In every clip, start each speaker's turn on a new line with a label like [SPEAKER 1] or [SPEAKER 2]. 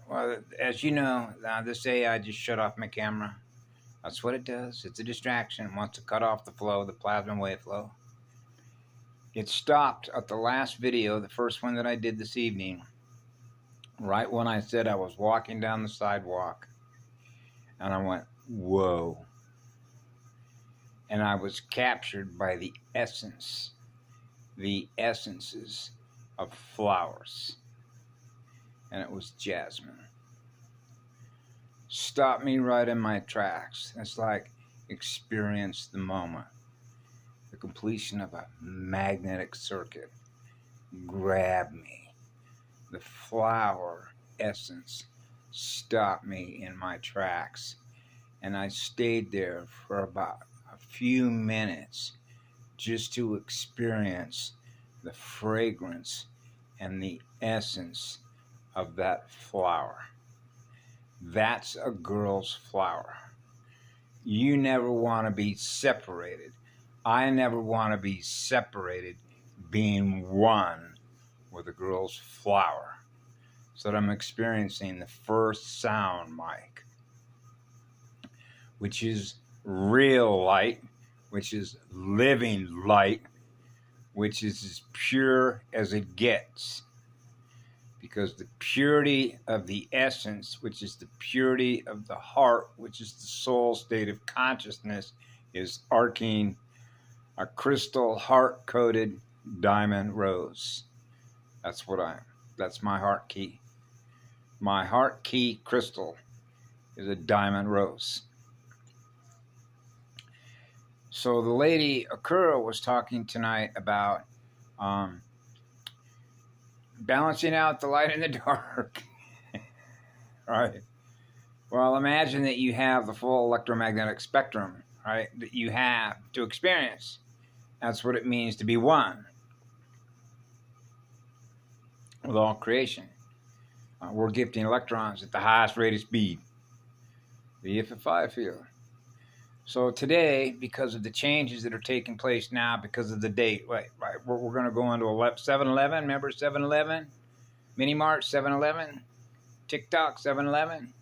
[SPEAKER 1] Well, as you know, this AI just shut off my camera. That's what it does. It's a distraction. It wants to cut off the flow, the plasma wave flow. It stopped at the last video, the first one that I did this evening, right when I said I was walking down the sidewalk. And I went, whoa. And I was captured by the essences of flowers. And it was jasmine. Stopped me right in my tracks. It's like experience the moment. The completion of a magnetic circuit. Grab me. The flower essence stopped me in my tracks. And I stayed there for about a few minutes just to experience the fragrance and the essence of that flower. That's a girl's flower. You never want to be separated. I never want to be separated being one with a girl's flower. So that I'm experiencing the first sound, Mike, which is real light, which is living light, which is as pure as it gets. Because the purity of the essence, which is the purity of the heart, which is the soul state of consciousness, is arcing a crystal heart-coated diamond rose. That's my heart key. My heart key crystal is a diamond rose. So the lady Akura was talking tonight about balancing out the light and the dark. Right. Well, imagine that you have the full electromagnetic spectrum, right, that you have to experience. That's what it means to be one with all creation. We're gifting electrons at the highest rate of speed, the EFFI field. So today, because of the changes that are taking place now, because of the date, right, we're going to go into 7-Eleven. Remember 7-Eleven? Mini Mart, 7-Eleven, TikTok, 7-Eleven.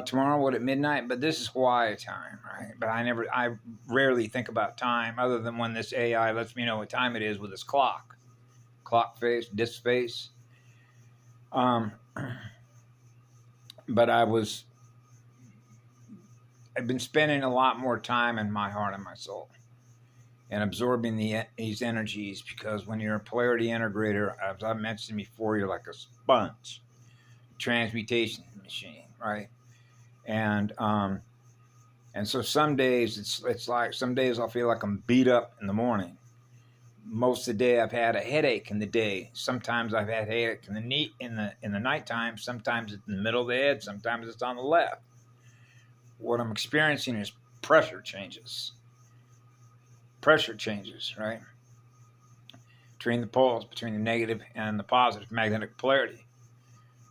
[SPEAKER 1] Tomorrow, at midnight? But this is Hawaii time, right? But I rarely think about time other than when this AI lets me know what time it is with this clock face, disc face. But I've been spending a lot more time in my heart and my soul and absorbing these energies, because when you're a polarity integrator, as I mentioned before, you're like a sponge, transmutation machine, right? And so some days it's like, some days I'll feel like I'm beat up in the morning. Most of the day I've had a headache in the day. Sometimes I've had headache in the nighttime. Sometimes it's in the middle of the head. Sometimes it's on the left. What I'm experiencing is pressure changes. Pressure changes, right? Between the poles, between the negative and the positive magnetic polarity,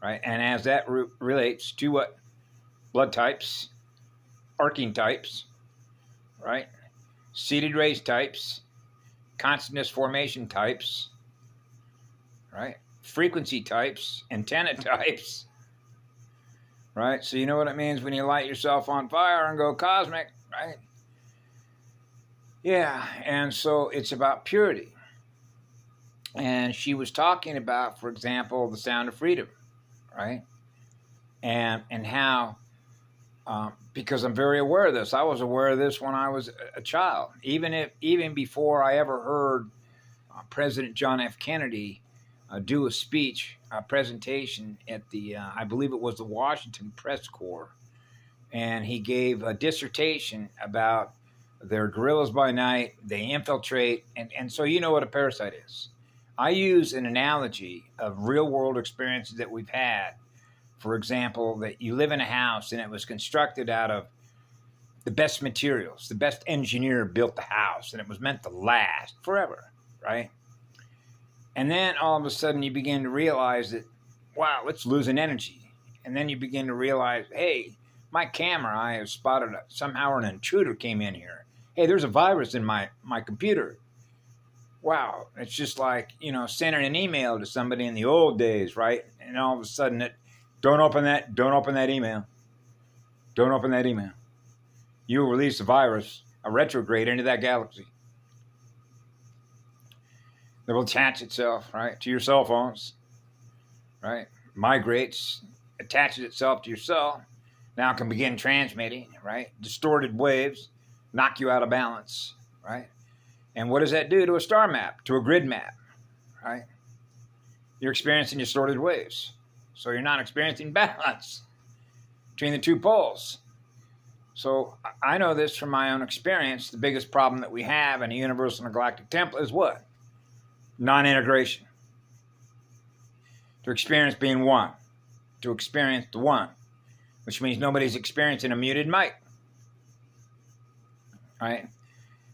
[SPEAKER 1] right? And as that relates to what? Blood types, arcing types, right? Seated race types, consciousness formation types, right? Frequency types, antenna types, right? So you know what it means when you light yourself on fire and go cosmic, right? Yeah, and so it's about purity. And she was talking about, for example, the sound of freedom, right? And how, because I'm very aware of this. I was aware of this when I was a child, even before I ever heard President John F. Kennedy do a speech, a presentation at the, I believe it was the Washington Press Corps, and he gave a dissertation about they're guerrillas by night, they infiltrate, and so you know what a parasite is. I use an analogy of real-world experiences that we've had. For example, that you live in a house and it was constructed out of the best materials. The best engineer built the house and it was meant to last forever, right? And then all of a sudden you begin to realize that, wow, it's losing energy. And then you begin to realize, hey, my camera, I have spotted somehow an intruder came in here. Hey, there's a virus in my computer. Wow, it's just like, sending an email to somebody in the old days, right? And all of a sudden Don't open that email. Don't open that email. You will release a virus, a retrograde into that galaxy that will attach itself, right, to your cell phones, right? Migrates, attaches itself to your cell, now can begin transmitting, right? Distorted waves, knock you out of balance, right? And what does that do to a star map, to a grid map, right? You're experiencing distorted waves. So you're not experiencing balance between the two poles. So I know this from my own experience. The biggest problem that we have in a universal and galactic temple is what? Non-integration. To experience being one. To experience the one. Which means nobody's experiencing a muted mic. Right?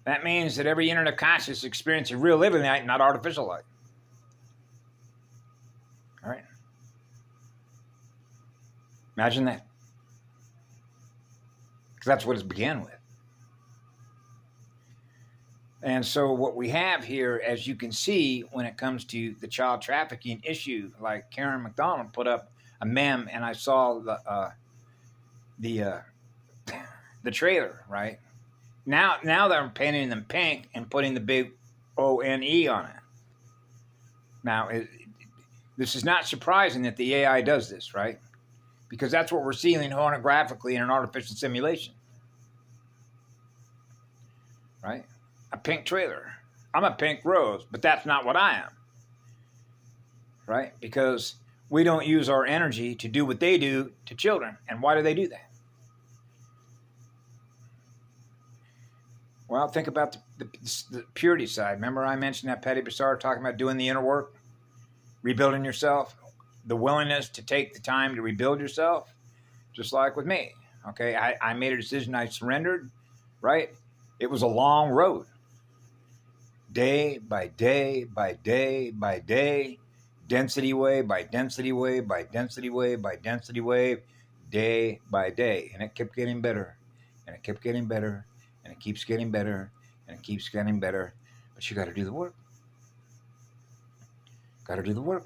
[SPEAKER 1] That means that every unit of consciousness experiences real living light, not artificial light. All right? Imagine that. Because that's what it began with. And so what we have here, as you can see, when it comes to the child trafficking issue, like Karen McDonald put up a meme, and I saw the trailer, right? Now they're painting them pink and putting the big ONE on it. Now, this is not surprising that the AI does this, right? Because that's what we're seeing holographically in an artificial simulation. Right? A pink trailer. I'm a pink rose, but that's not what I am. Right? Because we don't use our energy to do what they do to children. And why do they do that? Well, think about the purity side. Remember I mentioned that Patty Bessard talking about doing the inner work? Rebuilding yourself? The willingness to take the time to rebuild yourself, just like with me. Okay, I made a decision. I surrendered, right? It was a long road. Day by day by day by day, density wave by density wave by density wave by density wave, day by day. And it kept getting better, and it kept getting better, and it keeps getting better, and it keeps getting better. But you got to do the work. Got to do the work.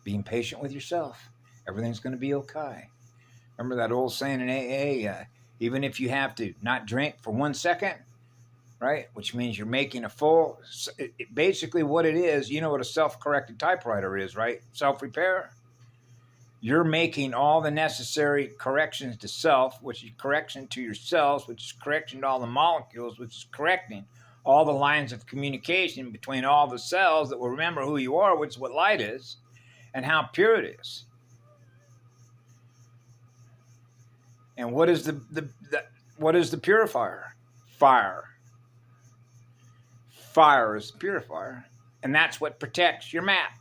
[SPEAKER 1] Being patient with yourself. Everything's going to be okay. Remember that old saying in AA, even if you have to not drink for 1 second, right? Which means you're making a full, basically what it is, you know what a self-corrected typewriter is, right? Self-repair. You're making all the necessary corrections to self, which is correction to your cells, which is correction to all the molecules, which is correcting all the lines of communication between all the cells that will remember who you are, which is what light is. And how pure it is. And what is what is the purifier? Fire. Fire is the purifier. And that's what protects your map.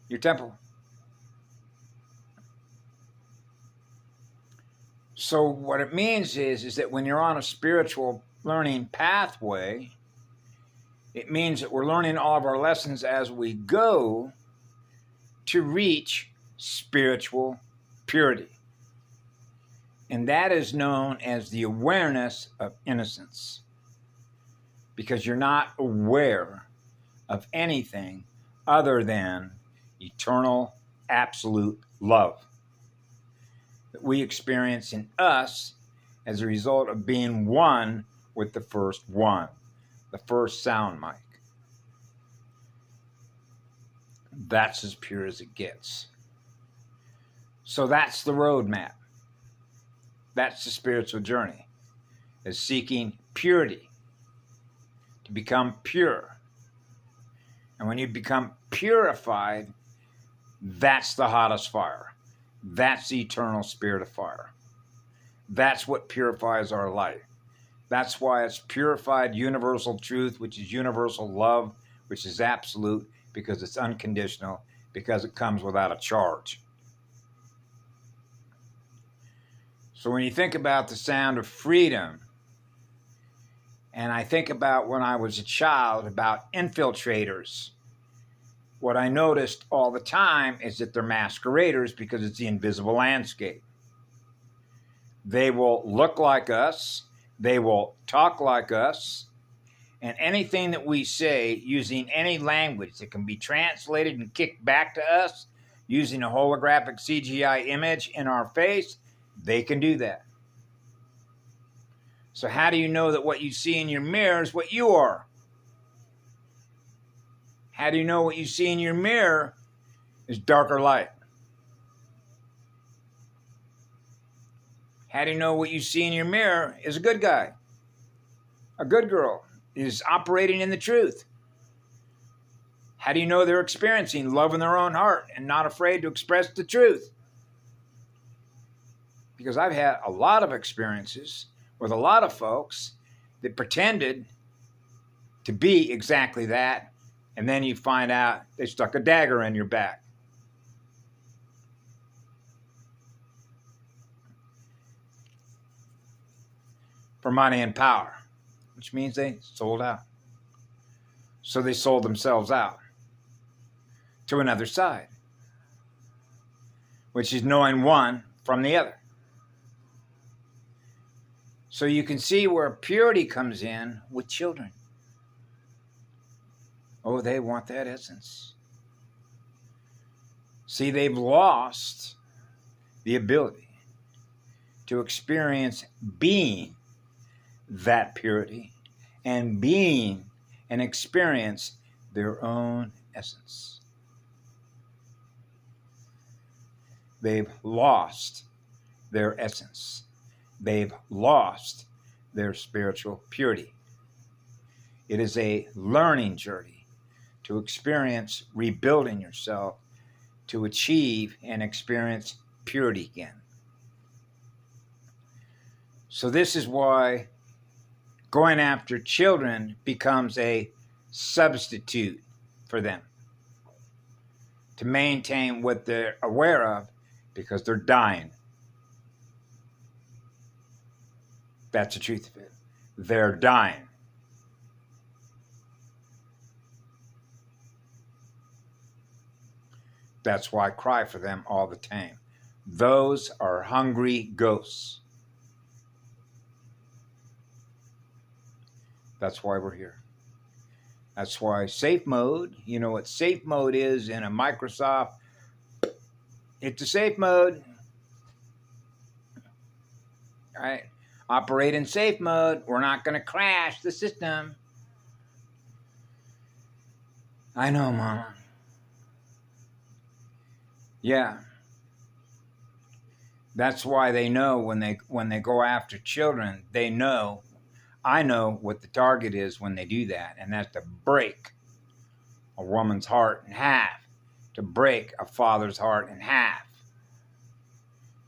[SPEAKER 1] Your temple. So what it means is that when you're on a spiritual learning pathway, it means that we're learning all of our lessons as we go to reach spiritual purity. And that is known as the awareness of innocence. Because you're not aware of anything other than eternal, absolute love that we experience in us as a result of being one with the first one, the first sound mic. That's as pure as it gets. So that's the roadmap. That's the spiritual journey, is seeking purity, to become pure. And when you become purified, that's the hottest fire. That's the eternal spirit of fire. That's what purifies our life. That's why it's purified universal truth, which is universal love, which is absolute, because it's unconditional, because it comes without a charge. So when you think about the sound of freedom, and I think about when I was a child about infiltrators, what I noticed all the time is that they're masqueraders because it's the invisible landscape. They will look like us, they will talk like us, and anything that we say using any language that can be translated and kicked back to us using a holographic CGI image in our face, they can do that. So how do you know that what you see in your mirror is what you are? How do you know what you see in your mirror is dark or light? How do you know what you see in your mirror is a good guy? A good girl is operating in the truth. How do you know they're experiencing love in their own heart and not afraid to express the truth? Because I've had a lot of experiences with a lot of folks that pretended to be exactly that, and then you find out they stuck a dagger in your back. For money and power, which means they sold out. So they sold themselves out to another side, which is knowing one from the other. So you can see where purity comes in with children. Oh, they want that essence. See, they've lost the ability to experience being that purity and being and experience their own essence. They've lost their essence. They've lost their spiritual purity. It is a learning journey to experience rebuilding yourself to achieve and experience purity again. So this is why going after children becomes a substitute for them to maintain what they're aware of, because they're dying. That's the truth of it. They're dying. That's why I cry for them all the time. Those are hungry ghosts. That's why we're here. That's why safe mode, you know what safe mode is in a Microsoft? It's a safe mode. All right. Operate in safe mode. We're not going to crash the system. I know, Mama. Yeah. That's why they know when they go after children, they know, I know what the target is when they do that, and that's to break a woman's heart in half, to break a father's heart in half,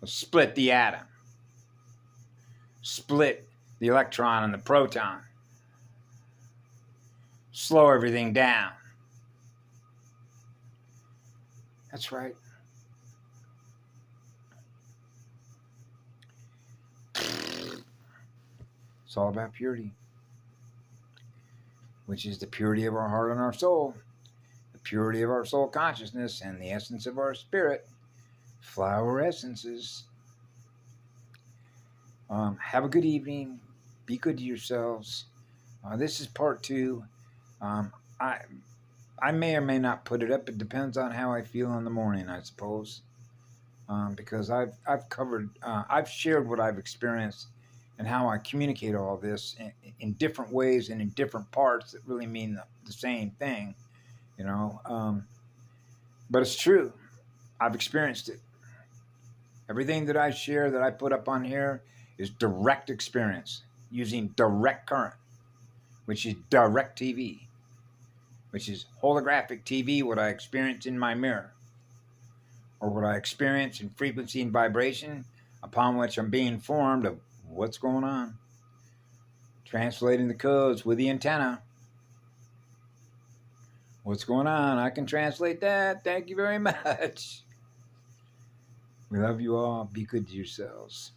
[SPEAKER 1] to split the atom, split the electron and the proton, slow everything down. That's right. It's all about purity, which is the purity of our heart and our soul, the purity of our soul consciousness, and the essence of our spirit. Flower essences. Have a good evening. Be good to yourselves. This is part 2. I may or may not put it up. It depends on how I feel in the morning, I suppose. Because I've covered, I've shared what I've experienced and how I communicate all this in different ways and in different parts that really mean the same thing, you know. But it's true. I've experienced it. Everything that I share, that I put up on here, is direct experience using direct current, which is direct TV, which is holographic TV, what I experience in my mirror, or what I experience in frequency and vibration, upon which I'm being informed of what's going on. Translating the codes with the antenna. What's going on? I can translate that. Thank you very much. We love you all. Be good to yourselves.